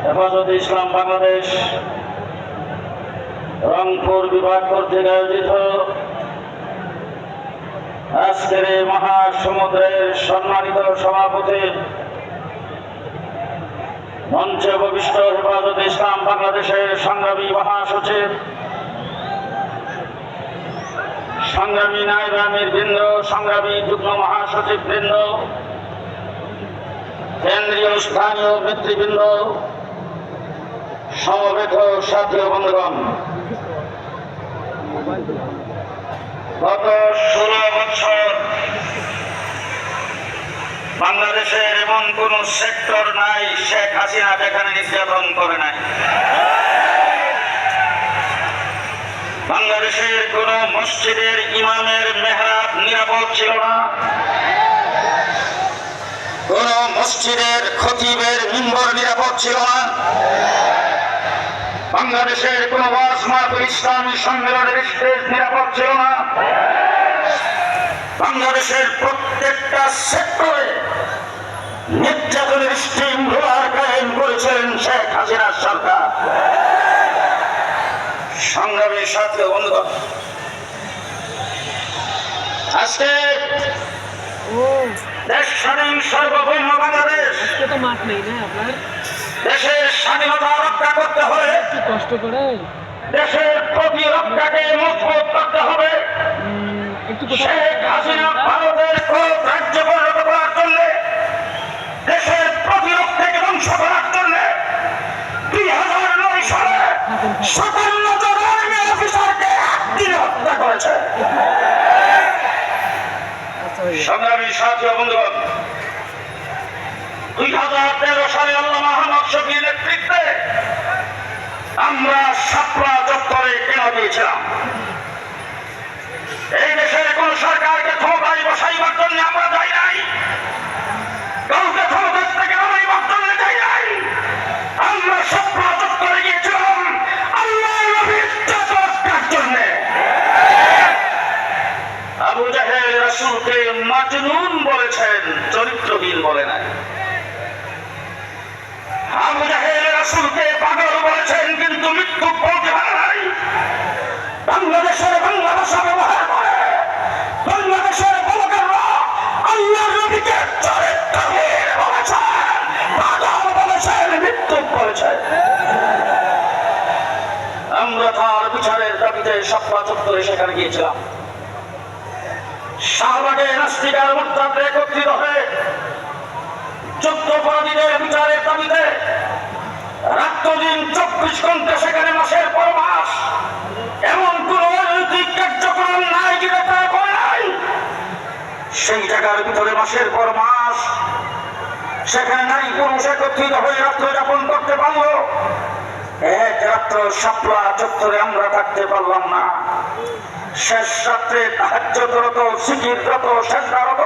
হেফাজতে ইসলাম বাংলাদেশ রংপুর বিভাগ কর্তৃক আয়োজিত আজকের এই মহাসমুদ্রের সম্মানিত সভাপতি, মঞ্চে উপবিষ্ট হেফাজতে ইসলাম বাংলাদেশের সংগ্রামী মহাসচিব, সংগ্রামী নায়েব আমির বৃন্দ, সংগ্রামী যুগ্ম মহাসচিব বৃন্দ, কেন্দ্রীয় স্থানীয় নেতৃবৃন্দ, সমবেত সাথী ও বন্ধুগণ, গত 16 বছর বাংলাদেশের এমন কোন সেক্টর নাই শেখ হাসিনা যেখানে নির্যাতন করে নাই। বাংলাদেশের কোন মসজিদের ইমামের মেহরাব নিরাপদ ছিল না, কোন মসজিদের খতিবের মিম্বর নিরাপদ ছিল না, বাংলাদেশের কোন ওয়াজ মাহফিল ইসলামী সম্মেলনের স্টেজ নিরাপদ ছিল না। বাংলাদেশের প্রত্যেকটা সেক্টরে নির্যাতনের স্টিম রোলার কায়েম করেছেন শেখ হাসিনার সরকার। সংগ্রামী সাথী ও বন্ধুগণ, আজকে দেশ স্বাধীন সার্বভৌম বাংলাদেশ, দেশের স্বাধীনতা রক্ষা করতে হবে, দেশের প্রতিরক্ষাকে মজবুত করতে হবে। শেখ হাসিনা ভারতের ক্রোধ রাজ্য পরিণত করার জন্য, দেশের প্রতিরক্ষাকে ধ্বংস করার জন্য 2009 সালে 57 জন আর্মি অফিসারকে একদিনে হত্যা করেছে। সংগ্রামী সাথী ও বন্ধুগণ, 2013 সালে আল্লামা আহমদ শফীর নেতৃত্বে আমরা শাপলা চত্বরে কেন দিয়েছিলাম? এই দেশের কোন সরকারকে ক্ষমতায় বসাইবার জন্য আমরা যাই নাই, কাউকে ক্ষমতার থেকে নামাইবার জন্য যাই নাই। আমরা শাপলা চত্বরে গিয়েছিলাম আল্লাহর নবীর ইজ্জত রক্ষার জন্য। আবু জাহেল রাসূলকে মাজনুন বলেছেন, চরিত্রহীন বলে নাই। আবু জাহেল রাসূলকে পাগল বলেছেন, কিন্তু মৃত্যু বলতে পারে নাই। বাংলাদেশের বাংলা ভাষা ব্যবহার করে বাংলাদেশের বলকেরা আল্লাহর নবীকে চরিত্রহীন বলেছেন, পাগল বলেছেন, মৃত্যু বলেছেন। আমরা তার বিচারের দাবিতে শাপলা চত্বরে সেখানে গিয়েছিলাম। শাহবাগে নাস্তিকার মুরতাদরা একত্রিত হয়ে যুদ্ধাপরাধীদের বিচারের দাবিতে রাত্রদিন 24 ঘন্টা সেখানে মাসের পর মাস এমন কোন রাজনৈতিক কার্যক্রম নাই যেটা তারা করে নাই। সেই জায়গার ভিতরে মাসের পর মাস সেখানে নারী পুরুষ একত্রিত হয়ে রাত্র যাপন করতে পারলো। এক রাত্র শাপলা চত্বরে আমরা থাকতে পারলাম না। শেষ রাত্রে তাহাজ্জুদরত, জিকিররত, সেজদারত